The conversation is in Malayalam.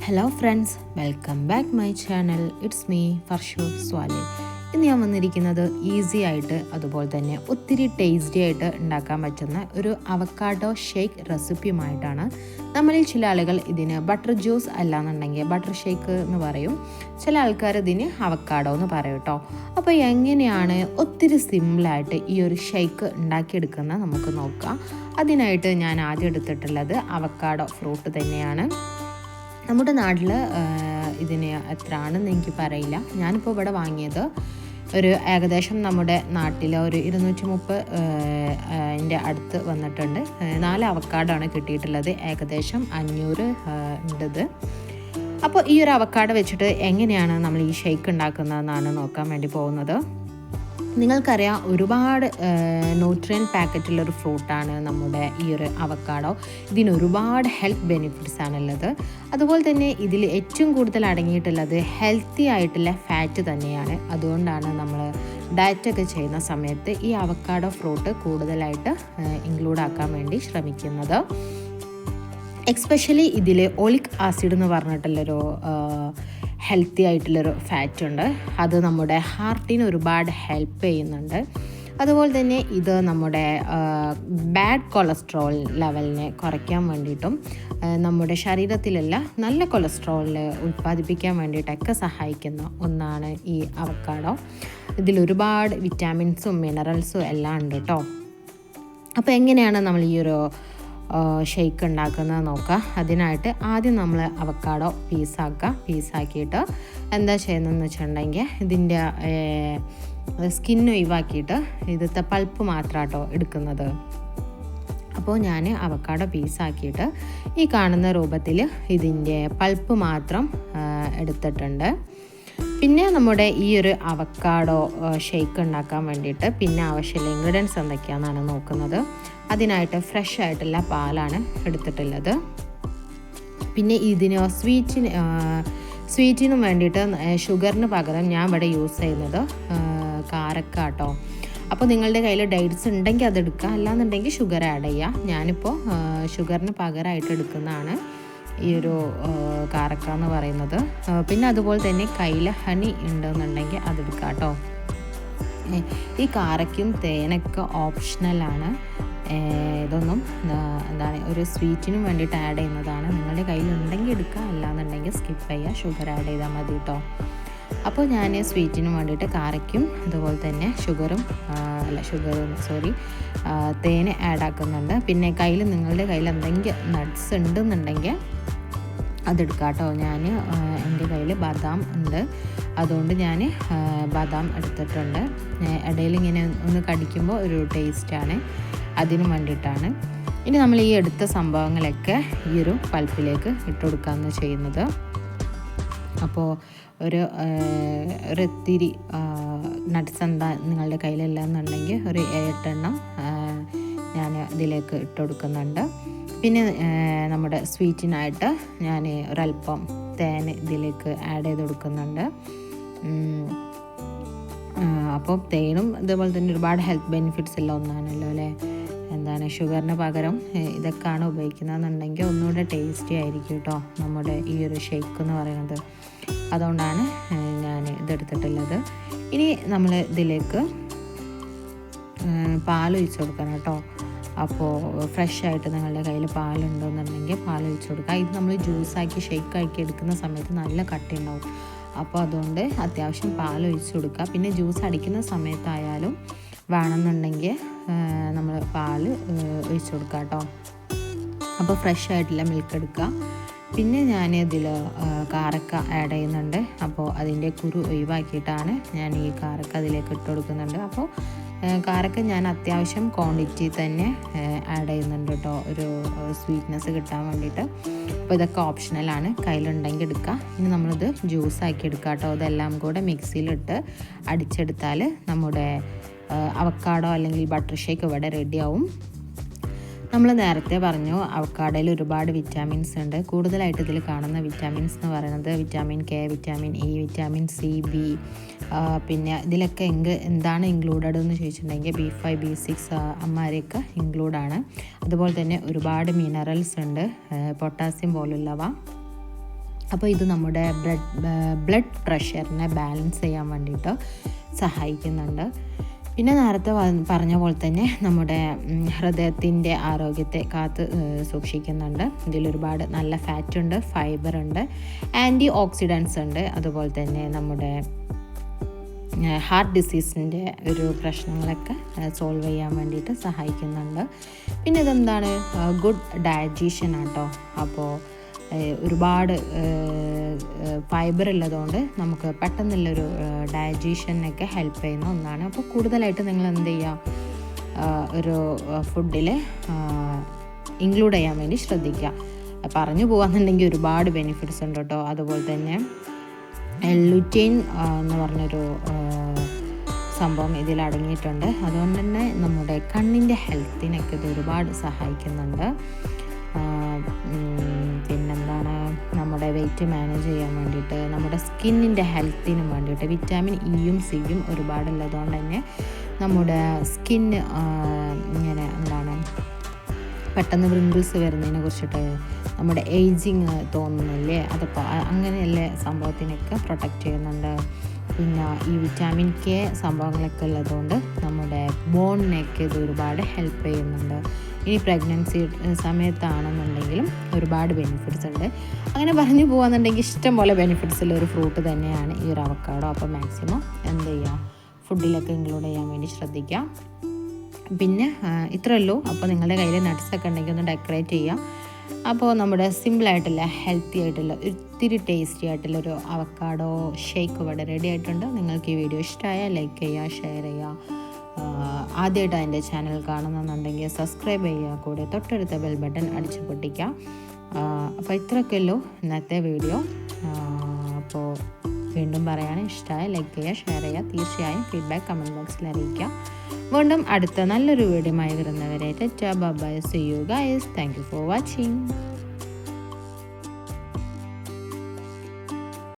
Hello friends, welcome back my channel. It's me Farshu Swali. ഇന്ന് ഞാൻ വന്നിരിക്കുന്നത് ഈസി ആയിട്ട് അതുപോലെ തന്നെ ഒത്തിരി ടേസ്റ്റി ആയിട്ട് ഉണ്ടാക്കാൻ പറ്റുന്ന ഒരു അവക്കാഡോ ഷേക്ക് റെസിപ്പിയുമായിട്ടാണ്. നമ്മളിൽ ചില ആളുകൾ ഇതിന് ബട്ടർ ജ്യൂസ് അല്ലാന്നുണ്ടെങ്കിൽ ബട്ടർ ഷേക്ക് എന്ന് പറയും, ചില ആൾക്കാർ ഇതിന് അവക്കാഡോ എന്ന് പറയും കേട്ടോ. അപ്പോൾ എങ്ങനെയാണ് ഒത്തിരി സിമ്പിളായിട്ട് ഈ ഒരു ഷേക്ക് ഉണ്ടാക്കിയെടുക്കുന്നത് നമുക്ക് നോക്കാം. അതിനായിട്ട് ഞാൻ ആദ്യം എടുത്തിട്ടുള്ളത് അവക്കാഡോ ഫ്രൂട്ട് തന്നെയാണ്. നമ്മുടെ നാട്ടിൽ ഇതിന് എത്ര ആണെന്ന് എനിക്ക് പറയില്ല. ഞാനിപ്പോൾ ഇവിടെ വാങ്ങിയത് ഒരു ഏകദേശം നമ്മുടെ നാട്ടിൽ ഒരു 230 അടുത്ത് വന്നിട്ടുണ്ട്. 4 അവക്കാഡാണ് കിട്ടിയിട്ടുള്ളത്, ഏകദേശം 500 ഉണ്ടത്. അപ്പോൾ ഈ ഒരു അവക്കാഡോ വെച്ചിട്ട് എങ്ങനെയാണ് നമ്മൾ ഈ ഷേക്ക് ഉണ്ടാക്കുന്നതെന്നാണ് നോക്കാൻ വേണ്ടി പോകുന്നത്. നിങ്ങൾക്കറിയാം, ഒരുപാട് ന്യൂട്രിയൻ പാക്കറ്റുള്ളൊരു ഫ്രൂട്ടാണ് നമ്മുടെ ഈ ഒരു അവക്കാഡോ. ഇതിന് ഒരുപാട് ഹെൽത്ത് ബെനിഫിറ്റ്സ് ആണുള്ളത്. അതുപോലെ തന്നെ ഇതിൽ ഏറ്റവും കൂടുതൽ അടങ്ങിയിട്ടുള്ളത് ഹെൽത്തി ആയിട്ടുള്ള ഫാറ്റ് തന്നെയാണ്. അതുകൊണ്ടാണ് നമ്മൾ ഡയറ്റൊക്കെ ചെയ്യുന്ന സമയത്ത് ഈ അവക്കാഡോ ഫ്രൂട്ട് കൂടുതലായിട്ട് ഇൻക്ലൂഡ് ആക്കാൻ വേണ്ടി ശ്രമിക്കുന്നത്. എക്സ്പെഷ്യലി ഇതിൽ ഒളിക് ആസിഡ് എന്ന് പറഞ്ഞിട്ടുള്ളൊരു ഹെൽത്തി ആയിട്ടുള്ളൊരു ഫാറ്റ് ഉണ്ട്. അത് നമ്മുടെ ഹാർട്ടിന് ഒരുപാട് ഹെൽപ്പ് ചെയ്യുന്നുണ്ട്. അതുപോലെ തന്നെ ഇത് നമ്മുടെ ബാഡ് കൊളസ്ട്രോൾ ലെവലിനെ കുറയ്ക്കാൻ വേണ്ടിയിട്ടും നമ്മുടെ ശരീരത്തിലുള്ള നല്ല കൊളസ്ട്രോൾ ഉൽപ്പാദിപ്പിക്കാൻ വേണ്ടിയിട്ടൊക്കെ സഹായിക്കുന്ന ഒന്നാണ് ഈ അവക്കാഡോ. ഇതിലൊരുപാട് വിറ്റാമിൻസും മിനറൽസും എല്ലാം ഉണ്ട് കേട്ടോ. അപ്പോൾ എങ്ങനെയാണ് നമ്മൾ ഈ ഒരു ഷേക്ക് ഉണ്ടാക്കുന്നത് നോക്കാം. അതിനായിട്ട് ആദ്യം നമ്മൾ അവക്കാഡോ പീസാക്കിയിട്ട് എന്താ ചെയ്യുന്നതെന്ന് വെച്ചിട്ടുണ്ടെങ്കിൽ ഇതിൻ്റെ സ്കിന്ന് ഒഴിവാക്കിയിട്ട് ഇതിലത്തെ പൾപ്പ് മാത്രം കേട്ടോ എടുക്കുന്നത്. അപ്പോൾ ഞാൻ അവക്കാഡോ പീസാക്കിയിട്ട് ഈ കാണുന്ന രൂപത്തിൽ ഇതിൻ്റെ പൾപ്പ് മാത്രം എടുത്തിട്ടുണ്ട്. പിന്നെ നമ്മുടെ ഈ ഒരു അവക്കാഡോ ഷേക്ക് ഉണ്ടാക്കാൻ വേണ്ടിയിട്ട് പിന്നെ ആവശ്യമുള്ള ഇൻഗ്രീഡിയൻസ് എന്തൊക്കെയാണെന്നാണ് നോക്കുന്നത്. അതിനായിട്ട് ഫ്രഷ് ആയിട്ടുള്ള പാലാണ് എടുത്തിട്ടുള്ളത്. പിന്നെ ഇതിന് സ്വീറ്റിന് വേണ്ടിയിട്ട് ഷുഗറിന് പകരം ഞാൻ ഇവിടെ യൂസ് ചെയ്യുന്നത് കാരക്ക കേട്ടോ. അപ്പോൾ നിങ്ങളുടെ കയ്യിൽ ഡേറ്റ്സ് ഉണ്ടെങ്കിൽ അതെടുക്കുക, അല്ലാന്നുണ്ടെങ്കിൽ ഷുഗർ ആഡ് ചെയ്യുക. ഞാനിപ്പോൾ ഷുഗറിന് പകരമായിട്ട് എടുക്കുന്നതാണ് ഈ ഒരു കാരക്ക എന്ന് പറയുന്നത്. പിന്നെ അതുപോലെ തന്നെ കയ്യിൽ ഹണി ഉണ്ടെന്നുണ്ടെങ്കിൽ അതെടുക്കുക കേട്ടോ. ഈ കാരക്കും തേനൊക്കെ ഓപ്ഷണലാണ്. ഇതൊന്നും എന്താണ് ഒരു സ്വീറ്റിനും വേണ്ടിയിട്ട് ആഡ് ചെയ്യുന്നതാണ്. നിങ്ങളുടെ കയ്യിലുണ്ടെങ്കിൽ എടുക്കുക, അല്ലാന്നുണ്ടെങ്കിൽ സ്കിപ്പ് ചെയ്യുക, ഷുഗർ ആഡ് ചെയ്താൽ മതി കേട്ടോ. അപ്പോൾ ഞാൻ സ്വീറ്റിനും വേണ്ടിയിട്ട് കാരക്കും അതുപോലെ തന്നെ തേന് ആഡ് ആക്കുന്നുണ്ട്. പിന്നെ നിങ്ങളുടെ കയ്യിൽ എന്തെങ്കിലും നട്ട്സ് ഉണ്ടെന്നുണ്ടെങ്കിൽ അതെടുക്കുക കേട്ടോ. എൻ്റെ കയ്യിൽ ബദാം ഉണ്ട്, അതുകൊണ്ട് ഞാൻ ബദാം എടുത്തിട്ടുണ്ട്. ഇടയിൽ ഇങ്ങനെ ഒന്ന് കടിക്കുമ്പോൾ ഒരു ടേസ്റ്റാണ്, അതിന് വേണ്ടിയിട്ടാണ്. ഇനി നമ്മൾ ഈ എടുത്ത സംഭവങ്ങളൊക്കെ ഈ ഒരു പൾപ്പിലേക്ക് ഇട്ട് കൊടുക്കുകയാണ് ചെയ്യുന്നത്. അപ്പോൾ ഒരു ഇത്തിരി നട്ട്സ് എന്താ നിങ്ങളുടെ കയ്യിലില്ലാന്നുണ്ടെങ്കിൽ ഒരു 8 എണ്ണം ഞാൻ ഇതിലേക്ക് ഇട്ട് കൊടുക്കുന്നുണ്ട്. പിന്നെ നമ്മുടെ സ്വീറ്റിനായിട്ട് ഞാൻ ഒരല്പം തേൻ ഇതിലേക്ക് ആഡ് ചെയ്ത് കൊടുക്കുന്നുണ്ട്. അപ്പോൾ തേനും ഇതേപോലെ തന്നെ ഒരുപാട് ഹെൽത്ത് ബെനിഫിറ്റ്സ് ഉള്ള ഒന്നാണല്ലോ അല്ലേ. ഷുഗറിന് പകരം ഇതൊക്കെയാണ് ഉപയോഗിക്കുന്നതെന്നുണ്ടെങ്കിൽ ഒന്നുകൂടെ ടേസ്റ്റി ആയിരിക്കും കേട്ടോ നമ്മുടെ ഈ ഒരു ഷേക്ക് എന്ന് പറയുന്നത്. അതുകൊണ്ടാണ് ഞാൻ ഇതെടുത്തിട്ടുള്ളത്. ഇനി നമ്മൾ ഇതിലേക്ക് പാലൊഴിച്ച് കൊടുക്കണം കേട്ടോ. അപ്പോൾ ഫ്രഷ് ആയിട്ട് നിങ്ങളുടെ കയ്യിൽ പാലുണ്ടെന്നുണ്ടെങ്കിൽ പാലൊഴിച്ച് കൊടുക്കുക. ഇത് നമ്മൾ ജ്യൂസാക്കി ഷേക്കാക്കി എടുക്കുന്ന സമയത്ത് നല്ല കട്ടിയുണ്ടാവും. അപ്പോൾ അതുകൊണ്ട് അത്യാവശ്യം പാലൊഴിച്ച് കൊടുക്കുക. പിന്നെ ജ്യൂസ് അടിക്കുന്ന സമയത്തായാലും വേണമെന്നുണ്ടെങ്കിൽ നമ്മൾ പാല് ഒഴിച്ച് കൊടുക്കുക കേട്ടോ. അപ്പോൾ ഫ്രഷ് ആയിട്ടുള്ള മിൽക്ക് എടുക്കുക. പിന്നെ ഞാൻ ഇതിൽ കാരക്ക ആഡ് ചെയ്യുന്നുണ്ട്. അപ്പോൾ അതിൻ്റെ കുരു ഒഴിവാക്കിയിട്ടാണ് ഞാൻ ഈ കാരക്ക അതിലേക്ക് ഇട്ട് കൊടുക്കുന്നുണ്ട്. അപ്പോൾ കാരക്ക ഞാൻ അത്യാവശ്യം ക്വാണ്ടിറ്റി തന്നെ ആഡ് ചെയ്യുന്നുണ്ട് കേട്ടോ, ഒരു സ്വീറ്റ്നെസ് കിട്ടാൻ വേണ്ടിയിട്ട്. അപ്പോൾ ഇതൊക്കെ ഓപ്ഷണലാണ്, കയ്യിലുണ്ടെങ്കിൽ എടുക്കുക. ഇനി നമ്മളിത് ജ്യൂസാക്കി എടുക്കുക കേട്ടോ. ഇതെല്ലാം കൂടെ മിക്സിയിലിട്ട് അടിച്ചെടുത്താൽ നമ്മുടെ അവക്കാഡോ അല്ലെങ്കിൽ ബട്ടർ ഷേക്ക് ഇവിടെ റെഡിയാവും. നമ്മൾ നേരത്തെ പറഞ്ഞു അവക്കാഡോയിൽ ഒരുപാട് വിറ്റാമിൻസ് ഉണ്ട്. കൂടുതലായിട്ട് ഇതിൽ കാണുന്ന വിറ്റാമിൻസ് എന്ന് പറയുന്നത് vitamin K, vitamin E, vitamin C, B, പിന്നെ ഇതിലൊക്കെ എന്താണ് ഇൻക്ലൂഡഡ് എന്ന് ചോദിച്ചിട്ടുണ്ടെങ്കിൽ B5, B6 അമ്മാരെയൊക്കെ ഇൻക്ലൂഡാണ്. അതുപോലെ തന്നെ ഒരുപാട് മിനറൽസ് ഉണ്ട്, പൊട്ടാസ്യം പോലുള്ളവ. അപ്പോൾ ഇത് നമ്മുടെ ബ്ലഡ് പ്രഷറിനെ ബാലൻസ് ചെയ്യാൻ വേണ്ടിയിട്ട് സഹായിക്കുന്നുണ്ട്. പിന്നെ നേരത്തെ പറഞ്ഞ പോലെ തന്നെ നമ്മുടെ ഹൃദയത്തിൻ്റെ ആരോഗ്യത്തെ കാത്ത് സൂക്ഷിക്കുന്നുണ്ട്. ഇതിലൊരുപാട് നല്ല ഫാറ്റ് ഉണ്ട്, ഫൈബർ ഉണ്ട്, ആൻറ്റി ഓക്സിഡൻസ് ഉണ്ട്. അതുപോലെ തന്നെ നമ്മുടെ ഹാർട്ട് ഡിസീസിൻ്റെ ഒരു പ്രശ്നങ്ങളൊക്കെ സോൾവ് ചെയ്യാൻ വേണ്ടിയിട്ട് സഹായിക്കുന്നുണ്ട്. പിന്നെ ഇതെന്താണ്, ഗുഡ് ഡയജഷൻ ആട്ടോ. അപ്പോൾ ഒരുപാട് ഫൈബർ ഉള്ളതുകൊണ്ട് നമുക്ക് പെട്ടെന്നുള്ളൊരു ഡയജഷനൊക്കെ ഹെൽപ്പ് ചെയ്യുന്ന ഒന്നാണ്. അപ്പോൾ കൂടുതലായിട്ട് നിങ്ങൾ എന്ത് ചെയ്യുക, ഒരു ഫുഡിൽ ഇൻക്ലൂഡ് ചെയ്യാൻ വേണ്ടി ശ്രദ്ധിക്കുക. പറഞ്ഞു പോകാന്നുണ്ടെങ്കിൽ ഒരുപാട് ബെനിഫിറ്റ്സ് ഉണ്ട് കേട്ടോ. അതുപോലെ തന്നെ ലുറ്റൈൻ എന്ന് പറഞ്ഞൊരു സംഭവം ഇതിൽ അടങ്ങിയിട്ടുണ്ട്. അതുകൊണ്ട് തന്നെ നമ്മുടെ കണ്ണിൻ്റെ ഹെൽത്തിനൊക്കെ ഇത് ഒരുപാട് സഹായിക്കുന്നുണ്ട്. പിന്നെന്താണ്, നമ്മുടെ വെയിറ്റ് മാനേജ് ചെയ്യാൻ വേണ്ടിയിട്ട്, നമ്മുടെ സ്കിന്നിൻ്റെ ഹെൽത്തിനും വേണ്ടിയിട്ട് വിറ്റാമിൻ ഇയും സിയും ഒരുപാടുള്ളതുകൊണ്ട് തന്നെ നമ്മുടെ സ്കിന്ന് ഇങ്ങനെ എന്താണ് പെട്ടെന്ന് റിങ്കിൾസ് വരുന്നതിനെ കുറിച്ചിട്ട്, നമ്മുടെ ഏജിങ് തോന്നുന്നില്ലേ, അതിപ്പോൾ അങ്ങനെയല്ലേ സംഭവത്തിനൊക്കെ പ്രൊട്ടക്റ്റ് ചെയ്യുന്നുണ്ട്. പിന്നെ ഈ വിറ്റാമിൻ കെ സംഭവങ്ങളൊക്കെ ഉള്ളതുകൊണ്ട് നമ്മുടെ ബോണിനൊക്കെ ഇത് ഒരുപാട് ഹെൽപ്പ് ചെയ്യുന്നുണ്ട്. ഇനി പ്രഗ്നൻസി സമയത്താണെന്നുണ്ടെങ്കിലും ഒരുപാട് ബെനിഫിറ്റ്സ് ഉണ്ട്. അങ്ങനെ പറഞ്ഞു പോകുകയെന്നുണ്ടെങ്കിൽ ഇഷ്ടം പോലെ ബെനിഫിറ്റ്സ് ഉള്ള ഒരു ഫ്രൂട്ട് തന്നെയാണ് ഈ ഒരു അവക്കാഡോ. അപ്പോൾ മാക്സിമം എന്ത് ചെയ്യുക, ഫുഡിലൊക്കെ ഇൻക്ലൂഡ് ചെയ്യാൻ വേണ്ടി ശ്രദ്ധിക്കുക. പിന്നെ ഇത്രയല്ലോ. അപ്പോൾ നിങ്ങളുടെ കയ്യിൽ നട്ട്സൊക്കെ ഉണ്ടെങ്കിൽ ഒന്ന് ഡെക്കറേറ്റ് ചെയ്യാം. അപ്പോൾ നമ്മുടെ സിമ്പിളായിട്ടുള്ള ഹെൽത്തി ആയിട്ടുള്ള ഒത്തിരി ടേസ്റ്റി ആയിട്ടുള്ളൊരു അവക്കാഡോ ഷേക്ക് ഇവിടെ റെഡി ആയിട്ടുണ്ട്. നിങ്ങൾക്ക് ഈ വീഡിയോ ഇഷ്ടമായാൽ ലൈക്ക് ചെയ്യുക, ഷെയർ ചെയ്യുക. ആദ്യമായിട്ട് എൻ്റെ ചാനൽ കാണുന്നുണ്ടെങ്കിൽ സബ്സ്ക്രൈബ് ചെയ്യുക, കൂടെ തൊട്ടടുത്ത ബെൽ ബട്ടൺ അടിച്ചു പൊട്ടിക്കുക. അപ്പോൾ ഇത്രയൊക്കെയല്ലോ ഇന്നത്തെ വീഡിയോ. അപ്പോൾ വീണ്ടും പറയാണ്, ഇഷ്ടമായ ലൈക്ക് ചെയ്യുക, ഷെയർ ചെയ്യുക. തീർച്ചയായും ഫീഡ്ബാക്ക് കമൻറ്റ് ബോക്സിൽ അറിയിക്കുക. വീണ്ടും അടുത്ത നല്ലൊരു വീഡിയോയുമായി വരുന്നവരെ ടാറ്റാ bye bye, see you guys. Thank you for watching.